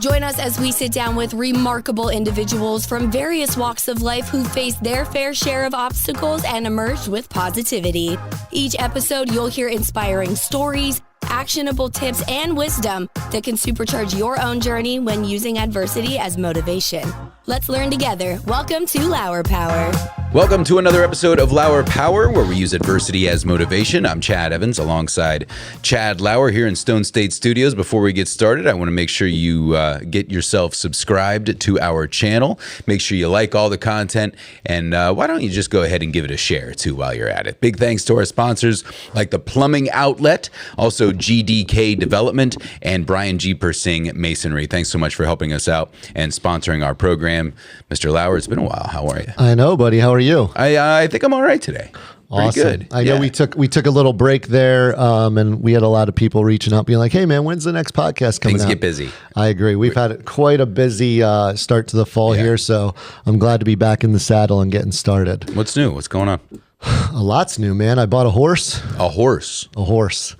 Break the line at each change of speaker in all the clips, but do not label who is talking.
Join us as we sit down with remarkable individuals from various walks of life who faced their fair share of obstacles and emerged with positivity. Each episode, you'll hear inspiring stories, actionable tips, and wisdom that can supercharge your own journey when using adversity as motivation. Let's learn together. Welcome to Lauer Power.
Welcome to another episode of Lauer Power, where we use adversity as motivation. I'm Chad Evans alongside Chad Lauer here in Stone State Studios. Before we get started, I want to make sure you get yourself subscribed to our channel. Make sure you like all the content, and why don't you just go ahead and give it a share too while you're at it. Big thanks to our sponsors like the Plumbing Outlet, also GDK Development, and Brian G. Persing Masonry. Thanks so much for helping us out and sponsoring our program. Mr. Lauer, it's been a while. How are you?
I know, buddy. How are you?
I think I'm all right today.
Awesome.
Pretty good.
I know we took a little break there, and we had a lot of people reaching out, being like, "Hey, man, when's the next podcast coming out?"
Things get busy.
I agree. We've had quite a busy start to the fall here, so I'm glad to be back in the saddle and getting started.
What's new? What's going on?
A lot's new, man. I bought a horse.
A horse?
A horse.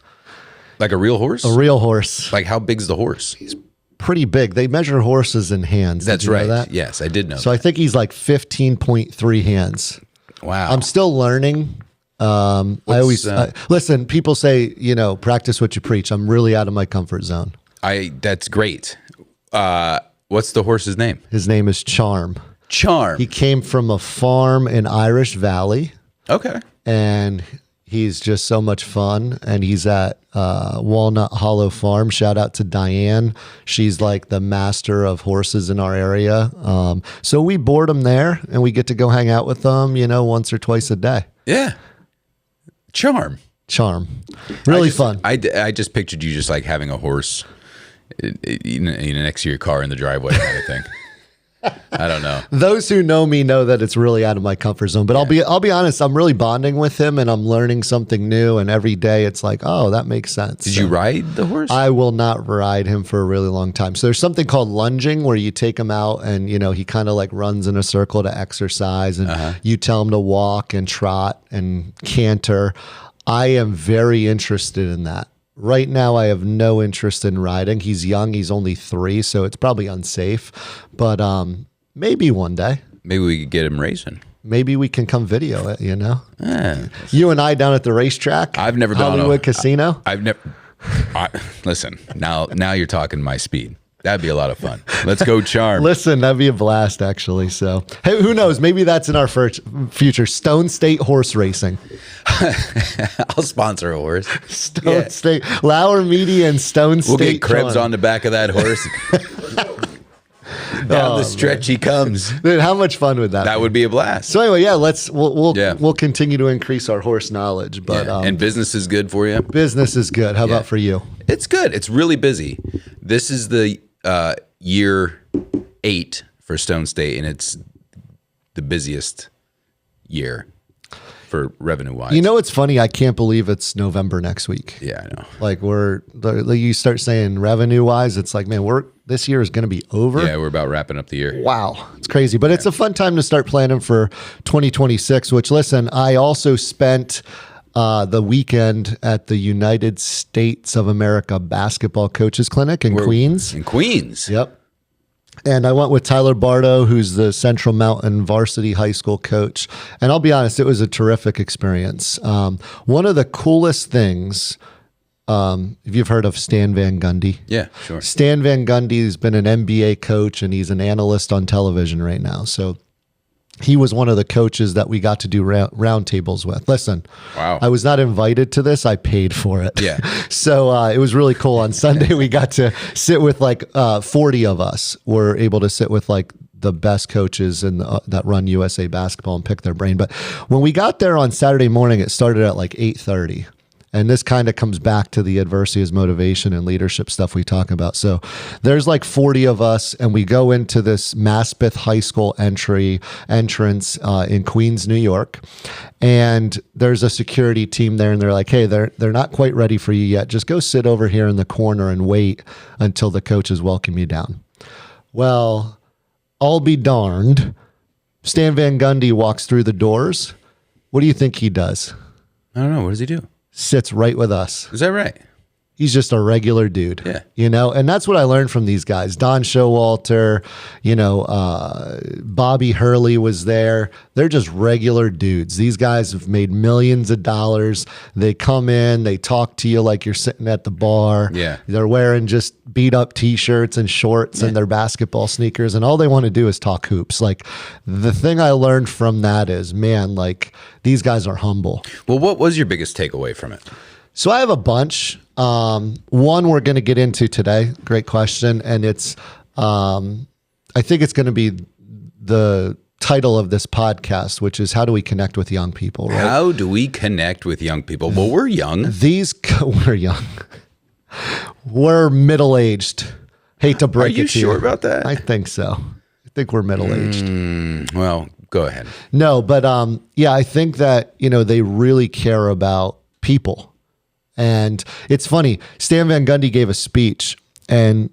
Like a real horse?
A real horse.
Like how big's the horse?
He's pretty big. They measure horses in hands.
That's right.
That?
Yes, I did know.
So I think he's like 15.3 hands.
Wow.
I'm still learning. I always listen. People say, practice what you preach. I'm really out of my comfort zone.
That's great. What's the horse's name?
His name is Charm.
Charm.
He came from a farm in Irish Valley.
Okay.
And he's just so much fun. And he's at Walnut Hollow Farm. Shout out to Diane. She's like the master of horses in our area. So we board him there, and we get to go hang out with them, once or twice a day.
Yeah. Charm.
Really fun.
I just pictured you just like having a horse next to your car in the driveway kind of thing. I don't know.
Those who know me know that it's really out of my comfort zone. But yeah. I'll be honest. I'm really bonding with him, and I'm learning something new. And every day, it's like, oh, that makes sense.
Did you ride the horse?
I will not ride him for a really long time. So there's something called lunging, where you take him out, and he kind of like runs in a circle to exercise, and you tell him to walk and trot and canter. I am very interested in that. Right now, I have no interest in riding. He's young. He's only 3, so it's probably unsafe. But maybe one day.
Maybe we could get him racing.
Maybe we can come video it, You and I down at the racetrack.
I've never been
Hollywood Casino.
I've never. Listen, now you're talking my speed. That'd be a lot of fun. Let's go, Charm.
Listen, that'd be a blast, actually. So, hey, who knows? Maybe that's in our future. Stone State horse racing.
I'll sponsor a horse.
Stone State. Lauer Media and Stone State.
We'll get Krebs on the back of that horse. Down the stretch he comes.
Dude, how much fun would that be?
That would be a blast.
So anyway, we'll continue to increase our horse knowledge. But
and business is good for you?
Business is good. How about for you?
It's good. It's really busy. This is the year 8 for Stone State, and it's the busiest year for revenue-wise.
It's funny. I can't believe it's November next week.
Yeah, I know.
Like you start saying revenue-wise, it's like, man, this year is going to be over.
Yeah, we're about wrapping up the year.
Wow, it's crazy. But it's a fun time to start planning for 2026, which, listen, I also spent the weekend at the United States of America Basketball Coaches Clinic in Queens.
In Queens?
Yep. And I went with Tyler Bardo, who's the Central Mountain varsity high school coach. And I'll be honest, it was a terrific experience. One of the coolest things, if you've heard of Stan Van Gundy.
Yeah, sure.
Stan Van Gundy's been an NBA coach, and he's an analyst on television right now. So he was one of the coaches that we got to do roundtables with. Listen,
wow.
I was not invited to this. I paid for it.
Yeah.
So it was really cool. On Sunday, we got to sit with 40 of us. We're able to sit with the best coaches that run USA basketball and pick their brain. But when we got there on Saturday morning, it started at 8:30. And this kind of comes back to the adversity as motivation and leadership stuff we talk about. So there's 40 of us, and we go into this Maspeth High School entrance in Queens, New York. And there's a security team there, and they're like, hey, they're not quite ready for you yet. Just go sit over here in the corner and wait until the coaches welcome you down. Well, I'll be darned. Stan Van Gundy walks through the doors. What do you think he does?
I don't know. What does he do?
Sits right with us.
Is that right?
he's just a regular dude, and that's what I learned from these guys. Don Showalter, Bobby Hurley was there. They're just regular dudes. These guys have made millions of dollars. They come in, they talk to you like you're sitting at the bar.
Yeah.
They're wearing just beat up t-shirts and shorts and their basketball sneakers, and all they want to do is talk hoops. Like, the thing I learned from that is, man, like, these guys are humble.
Well, what was your biggest takeaway from it?
So I have a bunch. One we're going to get into today. Great question. And it's, I think it's going to be the title of this podcast, which is how do we connect with young people, right?
How do we connect with young people? Well, we're young.
We're young. We're middle-aged. Hate to break it to you.
Are you sure about that?
I think so. I think we're middle-aged.
Well, go ahead.
No, but I think that, they really care about people. And it's funny, Stan Van Gundy gave a speech, and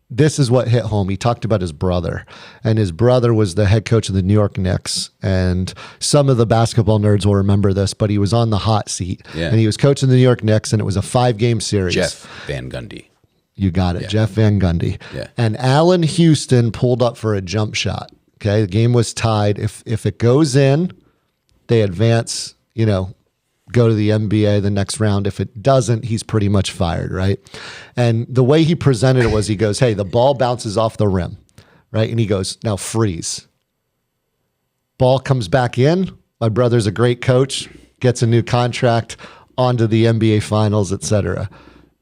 this is what hit home. He talked about his brother, and his brother was the head coach of the New York Knicks. And some of the basketball nerds will remember this, but he was on the hot seat, and he was coaching the New York Knicks, and it was a 5-game series.
Jeff Van Gundy.
You got it, Jeff Van Gundy.
Yeah.
And Allen Houston pulled up for a jump shot. Okay, the game was tied. If it goes in, they advance, go to the NBA the next round. If it doesn't, he's pretty much fired, right? And the way he presented it was, he goes, hey, the ball bounces off the rim, right? And he goes, now freeze. Ball comes back in. My brother's a great coach, gets a new contract, on to the NBA finals, etc.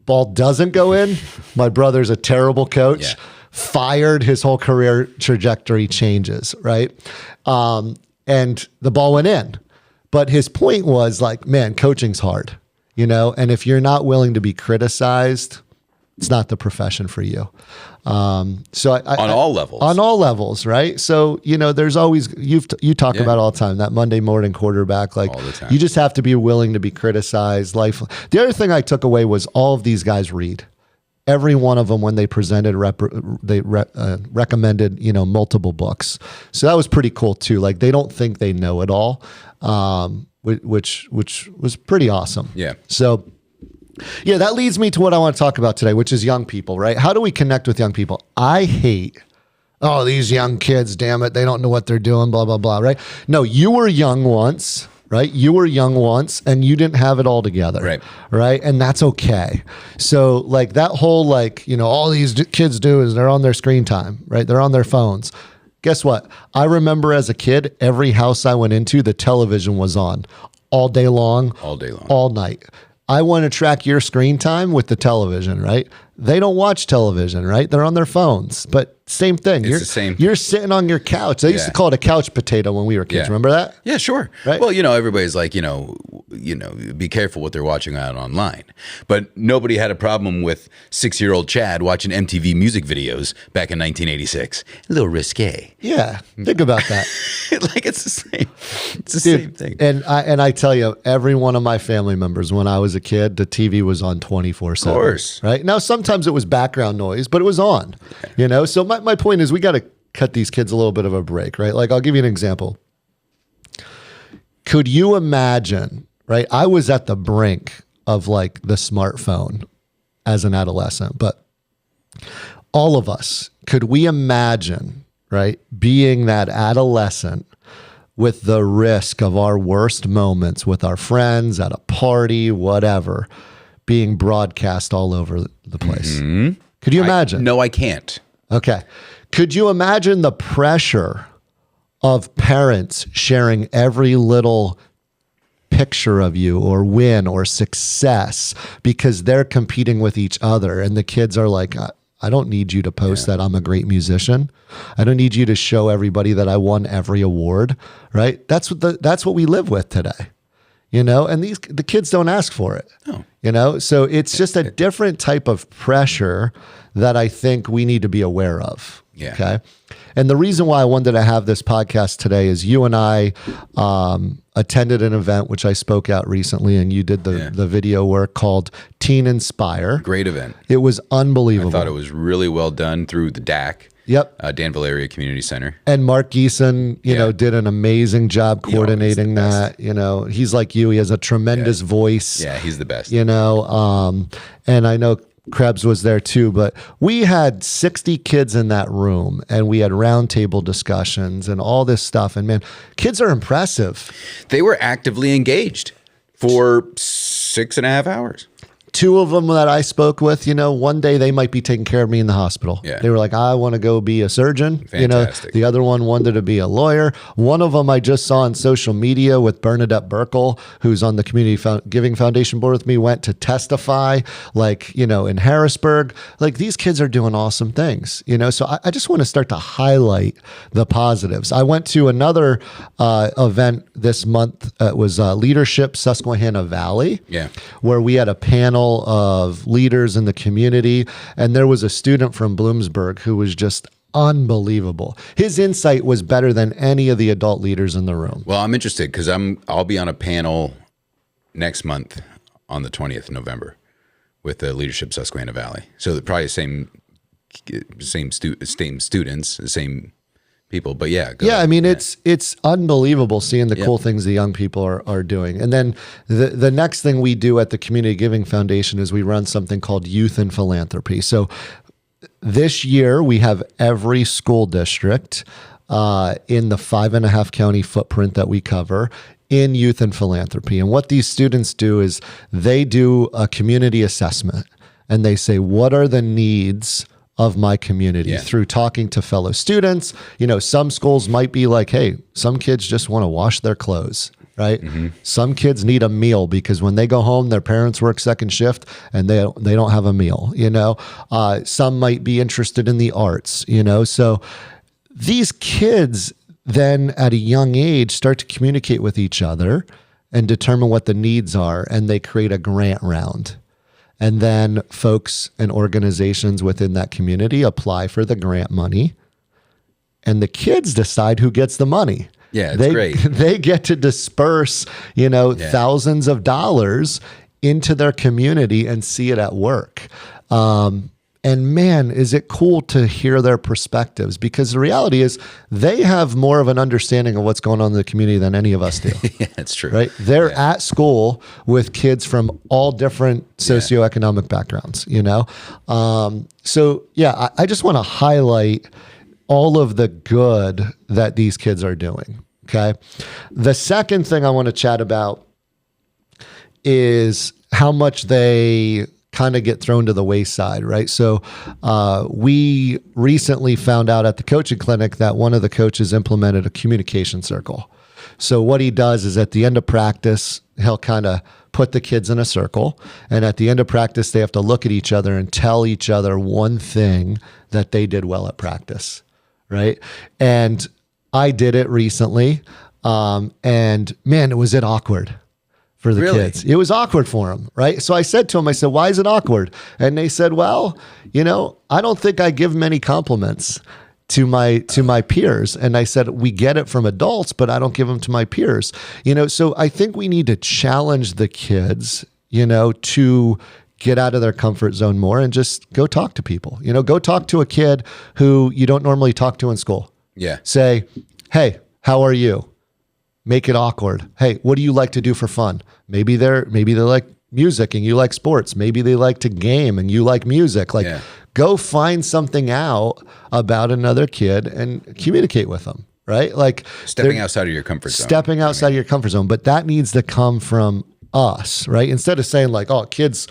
Ball doesn't go in. My brother's a terrible coach, fired, his whole career trajectory changes, right? And the ball went in. But his point was like, man, coaching's hard, and if you're not willing to be criticized, it's not the profession for you. So on
all levels.
On all levels, right? So, there's always, you talk about all the time, that Monday morning quarterback, like, all the time. You just have to be willing to be criticized. The other thing I took away was all of these guys read. Every one of them, when they presented, recommended, multiple books. So that was pretty cool too. Like, they don't think they know it all, which was pretty awesome.
Yeah.
So, that leads me to what I want to talk about today, which is young people, right? How do we connect with young people? I hate, these young kids, damn it, they don't know what they're doing, blah, blah, blah, right? No, you were young once. Right? You were young once and you didn't have it all together.
Right.
Right. And that's okay. So like that whole, all these kids do is they're on their screen time, right? They're on their phones. Guess what? I remember as a kid, every house I went into, the television was on all day long, all night. I want to track your screen time with the television, right? They don't watch television, right? They're on their phones, but same thing.
It's the same.
You're sitting on your couch. They used to call it a couch potato when we were kids. Remember that?
Yeah, sure.
Right?
Well, everybody's like, be careful what they're watching out online. But nobody had a problem with 6-year-old Chad watching MTV music videos back in 1986. A little risque.
Yeah, think about that.
It's the same. It's the same thing.
And I tell you, every one of my family members, when I was a kid, the TV was on 24/7.
Of course.
Right? Now, sometimes it was background noise, but it was on. So my point is, we got to cut these kids a little bit of a break, right? Like, I'll give you an example. Could you imagine, right? I was at the brink of the smartphone as an adolescent, but all of us, could we imagine, right, being that adolescent with the risk of our worst moments with our friends at a party, whatever, being broadcast all over the place? Mm-hmm. Could you imagine?
No, I can't.
Okay. Could you imagine the pressure of parents sharing every little picture of you or win or success because they're competing with each other, and the kids are like, I don't need you to post that I'm a great musician. I don't need you to show everybody that I won every award, right? That's what we live with today. And the kids don't ask for it. Oh. So it's just a different type of pressure that I think we need to be aware of.
Yeah.
Okay. And the reason why I wanted to have this podcast today is you and I attended an event, which I spoke at recently, and you did the video work called Teen Inspire.
Great event.
It was unbelievable.
I thought it was really well done through the DACC.
Yep.
Dan Valeria Community Center.
And Mark Geeson, did an amazing job coordinating that. He's like you. He has a tremendous voice.
Yeah, he's the best.
And I know Krebs was there too, but we had 60 kids in that room and we had roundtable discussions and all this stuff. And man, kids are impressive.
They were actively engaged for 6.5 hours.
Two of them that I spoke with, one day they might be taking care of me in the hospital.
Yeah.
They were like, I want to go be a surgeon.
Fantastic.
The other one wanted to be a lawyer. One of them I just saw on social media with Bernadette Burkle, who's on the Community Giving Foundation board with me, went to testify in Harrisburg. Like these kids are doing awesome things, So I just want to start to highlight the positives. I went to another event this month. It was Leadership Susquehanna Valley, where we had a panel of leaders in the community. And there was a student from Bloomsburg who was just unbelievable. His insight was better than any of the adult leaders in the room.
Well, I'm interested because I'll be on a panel next month on the 20th of November with the Leadership Susquehanna Valley. So probably same students, the same people, but it's unbelievable seeing the cool things the young people are doing. And then the next thing we do at the Community Giving Foundation is we run something called Youth in Philanthropy. So this year we have every school district in the 5.5 county footprint that we cover in Youth in Philanthropy. And what these students do is they do a community assessment and they say, what are the needs of my community through talking to fellow students. Some schools might be like, hey, some kids just want to wash their clothes, right? Mm-hmm. Some kids need a meal because when they go home, their parents work second shift and they don't have a meal, Some might be interested in the arts, So these kids then at a young age start to communicate with each other and determine what the needs are, and they create a grant round. And then folks and organizations within that community apply for the grant money, and the kids decide who gets the money. Yeah, it's great.
They get to disperse, thousands of dollars into their community and see it at work. And man, is it cool to hear their perspectives, because the reality is they have more of an understanding of what's going on in the community than any of us do.
Yeah, that's true.
Right? They're at school with kids from all different socioeconomic backgrounds, I just want to highlight all of the good that these kids are doing. Okay. The second thing I want to chat about is how much they kind of get thrown to the wayside, right? So we recently found out at the coaching clinic that one of the coaches implemented a communication circle. So what he does is at the end of practice, he'll kind of put the kids in a circle. And at the end of practice, they have to look at each other and tell each other one thing that they did well at practice, right? And I did it recently. And man, was it awkward for the kids. It was awkward for them, right? So I said to them, why is it awkward? And they said, well, I don't think I give many compliments to my peers. And I said, we get it from adults, but I don't give them to my peers. So I think we need to challenge the kids, to get out of their comfort zone more and just go talk to people. Go talk to a kid who you don't normally talk to in school.
Yeah.
Say, hey, how are you? Make it awkward. Hey, what do you like to do for fun? Maybe they like music and you like sports. Maybe they like to game and you like music. Go find something out about another kid and communicate with them, right?
Stepping outside of your comfort zone.
Stepping outside of your comfort zone. But that needs to come from us, right? Instead of saying kids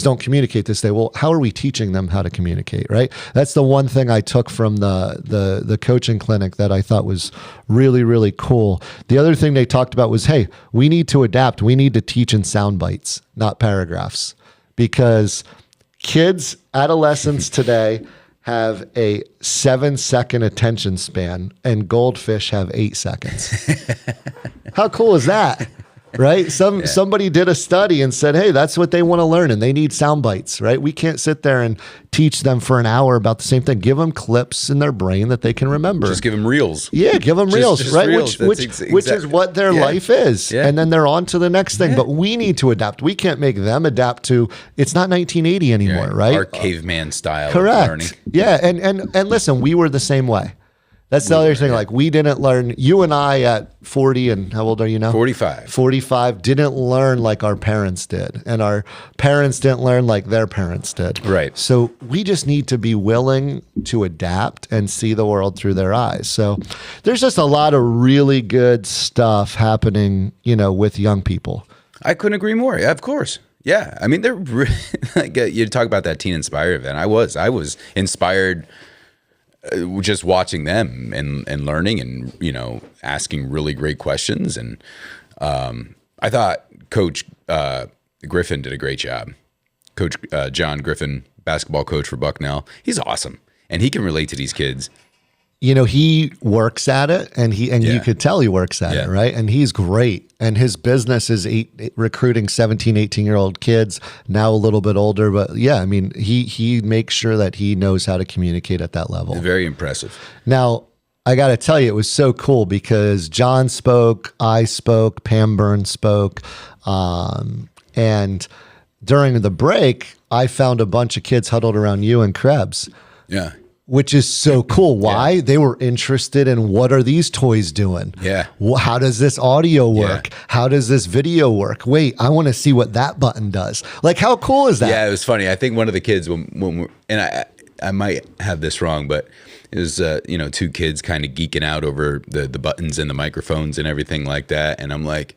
don't communicate this way. Well, how are we teaching them how to communicate, right? That's the one thing I took from the coaching clinic that I thought was really, really cool. The other thing they talked about was, hey, we need to adapt. We need to teach in sound bites, not paragraphs, because adolescents today have a 7-second attention span and goldfish have 8 seconds. How cool is that? Right? Somebody did a study and said, hey, that's what they want to learn and they need sound bites, right? We can't sit there and teach them for an hour about the same thing. Give them clips in their brain that they can remember.
Just give them reels.
Yeah, give them reels,
just
right?
Reels.
Which is what their life is. Yeah. And then they're on to the next thing. But we need to adapt. We can't make them adapt to, it's not 1980 anymore, right?
Our caveman style
Correct.
of learning.
Yeah, and listen, we were the same way. That's the other thing. Like we didn't learn, you and I at 40 and how old are you now?
45.
45 didn't learn like our parents did. And our parents didn't learn like their parents did.
Right.
So we just need to be willing to adapt and see the world through their eyes. So there's just a lot of really good stuff happening, with young people.
I couldn't agree more. Yeah, of course. Yeah. I mean, they're really, like, you talk about that Teen Inspire event. I was inspired just watching them and learning and, asking really great questions. And I thought Coach Griffin did a great job. Coach John Griffin, basketball coach for Bucknell. He's awesome. And he can relate to these kids.
He works at it and you could tell he works at it, right? And he's great. And his business is recruiting 17, 18-year-old kids, now a little bit older. But yeah, I mean, he makes sure that he knows how to communicate at that level.
Very impressive.
Now, I got to tell you, it was so cool because John spoke, I spoke, Pam Burns spoke. And during the break, I found a bunch of kids huddled around you and Krebs.
Yeah.
Which is so cool. Why? Yeah. They were interested in what are these toys doing?
Yeah.
How does this audio work? Yeah. How does this video work? Wait, I want to see what that button does. Like, how cool is that?
Yeah, it was funny. I think one of the kids, and I might have this wrong, but it was, two kids kind of geeking out over the buttons and the microphones and everything like that. And I'm like,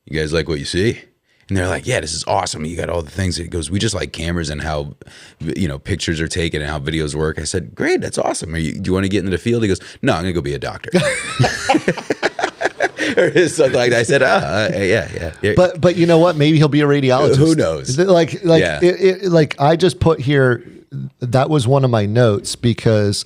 you guys like what you see? And they're like, yeah, this is awesome. You got all the things. It goes, we just like cameras and how, pictures are taken and how videos work. I said, great, that's awesome. Do you want to get into the field? He goes, no, I'm going to go be a doctor. Or something like that. I said, yeah.
But you know what? Maybe he'll be a radiologist.
Who knows?
Like I just put here, that was one of my notes because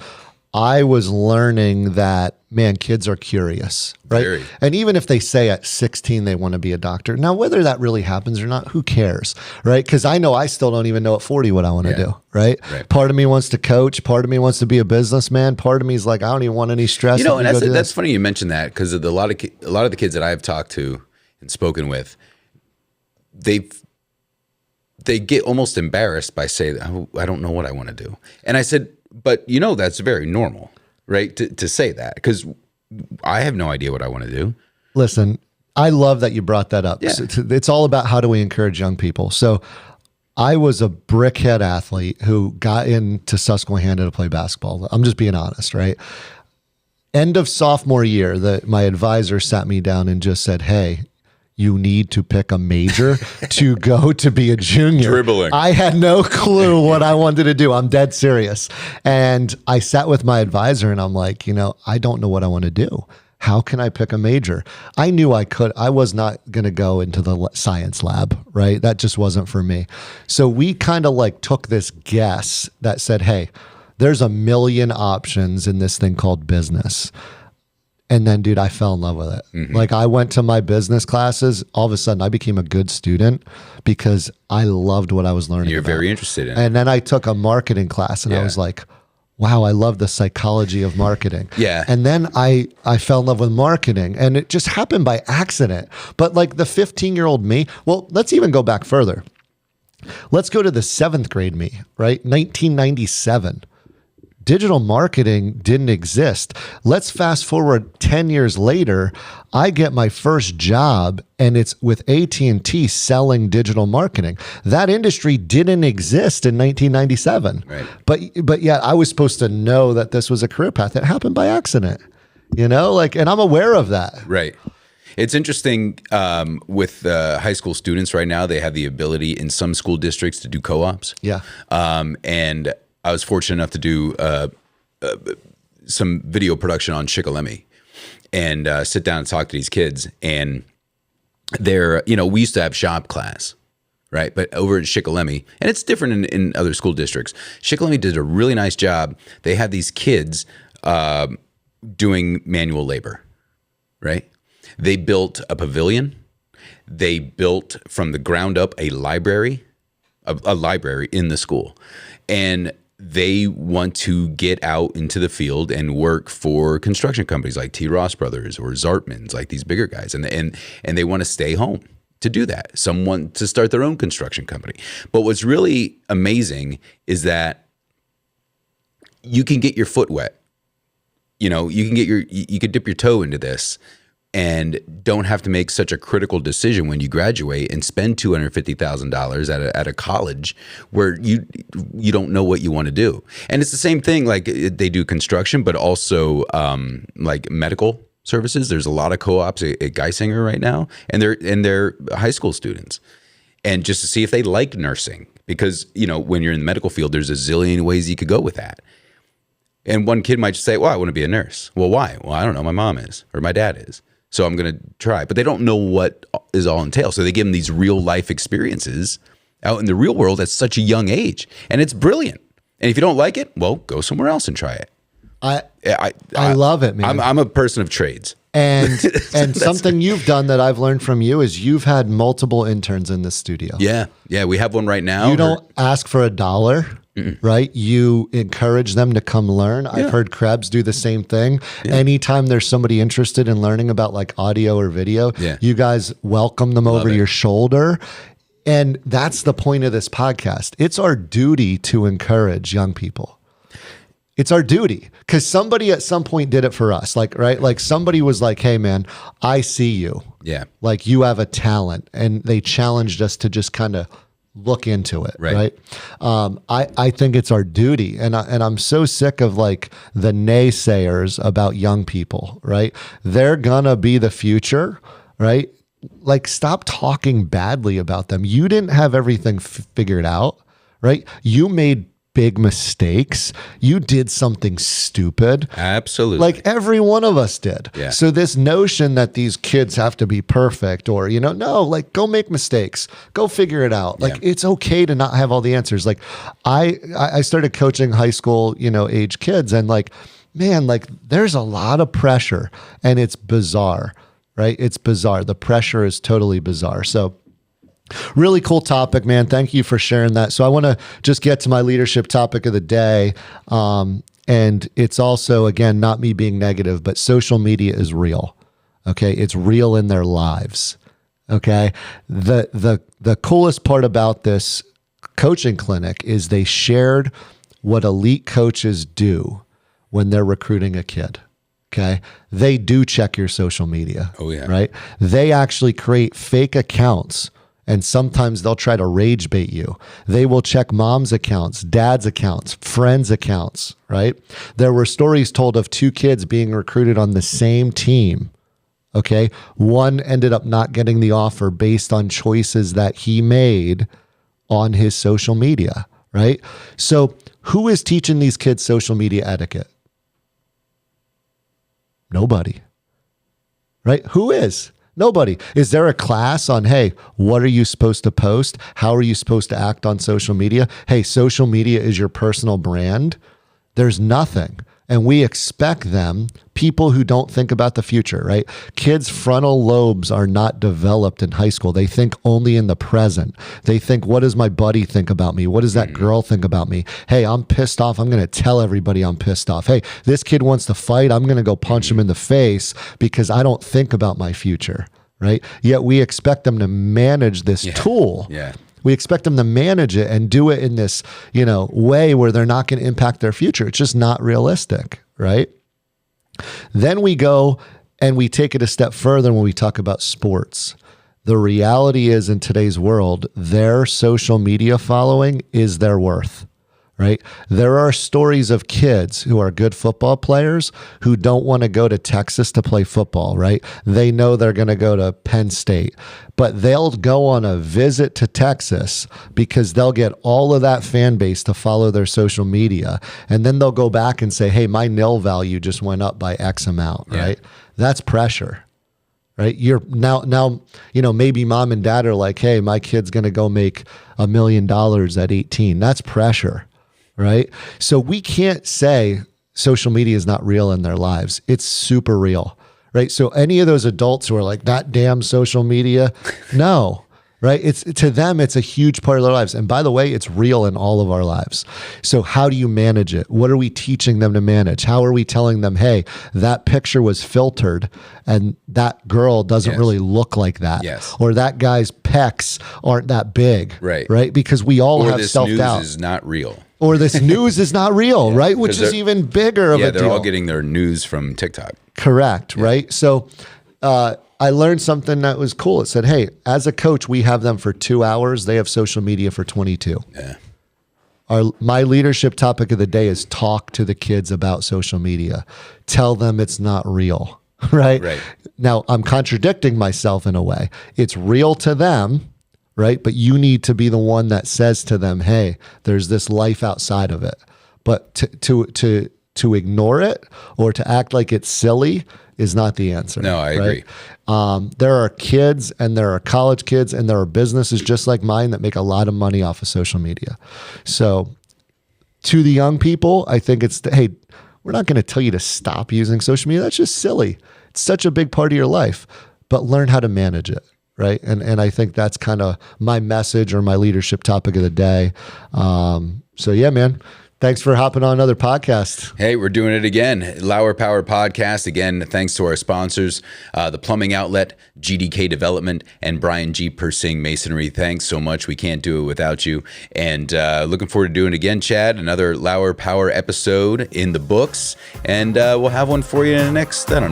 I was learning that, man, kids are curious, right?
Very.
And even if they say at 16 they want to be a doctor, now whether that really happens or not, who cares, right? Because I know I still don't even know at 40 what I want to do, right? Part of me wants to coach. Part of me wants to be a businessman. Part of me is like, I don't even want any stress.
And that's funny you mentioned that because a lot of the kids that I've talked to and spoken with, they get almost embarrassed by saying, oh, I don't know what I want to do. And I said, but that's very normal, right? To say that, because I have no idea what I want to do.
Listen, I love that you brought that up. Yeah. It's all about how do we encourage young people. So I was a brickhead athlete who got into Susquehanna to play basketball. I'm just being honest, right? End of sophomore year, my advisor sat me down and just said, hey, you need to pick a major to go to be a junior.
Dribbling.
I had no clue what I wanted to do. I'm dead serious. And I sat with my advisor and I'm like, I don't know what I want to do. How can I pick a major? I knew I could. I was not going to go into the science lab, right? That just wasn't for me. So we kind of took this guess that said, hey, there's a million options in this thing called business. And then, dude, I fell in love with it. Mm-hmm. I went to my business classes. All of a sudden, I became a good student because I loved what I was learning.
You're very interested in it.
And then I took a marketing class, and I was like, wow, I love the psychology of marketing.
Yeah.
And then I fell in love with marketing, and it just happened by accident. But the 15-year-old me, well, let's even go back further. Let's go to the 7th grade me, right? 1997. Digital marketing didn't exist. Let's fast forward 10 years later. I get my first job and it's with AT&T selling digital marketing. That industry didn't exist in 1997.
Right.
But yet I was supposed to know that this was a career path. It happened by accident, and I'm aware of that.
Right. It's interesting with high school students right now, they have the ability in some school districts to do co-ops.
Yeah.
And I was fortunate enough to do some video production on Shikellamy and sit down and talk to these kids. And they're, we used to have shop class, right? But over at Shikellamy, and it's different in other school districts, Shikellamy did a really nice job. They had these kids doing manual labor, right? They built a pavilion. They built from the ground up a library in the school. And they want to get out into the field and work for construction companies like T. Ross Brothers or Zartman's, like these bigger guys. And they want to stay home to do that. Some want to start their own construction company. But what's really amazing is that you can get your foot wet. you can you could dip your toe into this and don't have to make such a critical decision when you graduate and spend $250,000 at a college where you don't know what you want to do. And it's the same thing, like they do construction, but also like medical services. There's a lot of co-ops at Geisinger right now, and they're high school students. And just to see if they like nursing, because when you're in the medical field, there's a zillion ways you could go with that. And one kid might just say, well, I want to be a nurse. Well, why? Well, I don't know. My mom is, or my dad is. So I'm going to try. But they don't know what is all entailed. So they give them these real life experiences out in the real world at such a young age. And it's brilliant. And if you don't like it, well, go somewhere else and try it.
I love it, man.
I'm a person of trades.
And something you've done that I've learned from you is you've had multiple interns in this studio.
Yeah. We have one right now.
You don't ask for $1. Right? You encourage them to come learn. Yeah. I've heard Krebs do the same thing. Yeah. Anytime there's somebody interested in learning about like audio or video, you guys welcome them over your shoulder. And that's the point of this podcast. It's our duty to encourage young people. It's our duty, because somebody at some point did it for us. Like, right? Like somebody was like, hey man, I see you. Yeah. Like you have a talent, and they challenged us to just kind of look into it. Right. I think it's our duty. And I'm so sick of like the naysayers about young people, right? They're gonna be the future, right? Like stop talking badly about them. You didn't have everything figured out, right? You made big mistakes. You did something stupid.
Absolutely.
Like every one of us did. Yeah. So this notion that these kids have to be perfect or, no, like go make mistakes, go figure it out. Like it's okay to not have all the answers. Like I started coaching high school, age kids, and like, man, like there's a lot of pressure, and it's bizarre, right? It's bizarre. The pressure is totally bizarre. So really cool topic, man. Thank you for sharing that. So I want to just get to my leadership topic of the day. And it's also, again, not me being negative, but social media is real. Okay. It's real in their lives. Okay. The coolest part about this coaching clinic is they shared what elite coaches do when they're recruiting a kid. Okay. They do check your social media. Oh yeah. Right. They actually create fake accounts. And sometimes they'll try to rage bait you. They will check mom's accounts, dad's accounts, friends' accounts, right? There were stories told of 2 kids being recruited on the same team, okay? One ended up not getting the offer based on choices that he made on his social media, right? So who is teaching these kids social media etiquette? Nobody, right? Who is? Nobody. Is there a class on, hey, what are you supposed to post? How are you supposed to act on social media? Hey, social media is your personal brand. There's nothing. And we expect them, people who don't think about the future, right? Kids' frontal lobes are not developed in high school. They think only in the present. They think, what does my buddy think about me? What does that girl think about me? Hey, I'm pissed off. I'm going to tell everybody I'm pissed off. Hey, this kid wants to fight. I'm going to go punch him in the face because I don't think about my future, right? Yet we expect them to manage this tool. Yeah. We expect them to manage it and do it in this, way where they're not going to impact their future. It's just not realistic, right? Then we go and we take it a step further when we talk about sports. The reality is, in today's world, their social media following is their worth. Right? There are stories of kids who are good football players who don't want to go to Texas to play football, right? They know they're going to go to Penn State, but they'll go on a visit to Texas because they'll get all of that fan base to follow their social media. And then they'll go back and say, hey, my nil value just went up by X amount, right? That's pressure. Right. You're now, maybe mom and dad are like, hey, my kid's going to go make $1 million at 18. That's pressure. Right. So we can't say social media is not real in their lives. It's super real. Right. So any of those adults who are like, that damn social media, no. Right. It's to them, it's a huge part of their lives. And by the way, it's real in all of our lives. So how do you manage it? What are we teaching them to manage? How are we telling them, hey, that picture was filtered and that girl doesn't really look like that. Yes. Or that guy's pecs aren't that big. Right. Right. Because we all have self-doubt.
This news is not real.
or this news is not real, right? Which is even bigger of a deal.
Yeah, they're all getting their news from TikTok.
Correct, right? So I learned something that was cool. It said, hey, as a coach, we have them for 2 hours. They have social media for 22.
Yeah.
My leadership topic of the day is talk to the kids about social media. Tell them it's not real, right? Now, I'm contradicting myself in a way. It's real to them, right? But you need to be the one that says to them, hey, there's this life outside of it. But to ignore it or to act like it's silly is not the answer.
No, I agree.
There are kids and there are college kids and there are businesses just like mine that make a lot of money off of social media. So to the young people, I think it's, hey, we're not going to tell you to stop using social media. That's just silly. It's such a big part of your life, but learn how to manage it. Right. And I think that's kind of my message or my leadership topic of the day. So yeah, man. Thanks for hopping on another podcast.
Hey, we're doing it again. Lauer Power Podcast. Again, thanks to our sponsors, the Plumbing Outlet, GDK Development, and Brian G. Persing Masonry. Thanks so much. We can't do it without you. And looking forward to doing it again, Chad. Another Lauer Power episode in the books. And we'll have one for you in the next, 7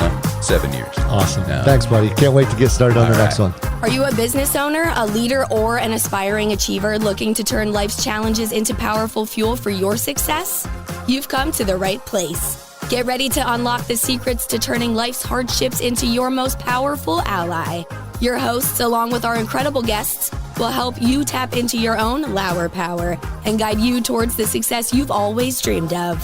years.
Awesome. Thanks, buddy. Can't wait to get started on the next one.
Are you a business owner, a leader, or an aspiring achiever looking to turn life's challenges into powerful fuel for your success? You've come to the right place. Get ready to unlock the secrets to turning life's hardships into your most powerful ally. Your hosts, along with our incredible guests, will help you tap into your own Lauer power and guide you towards the success you've always dreamed of.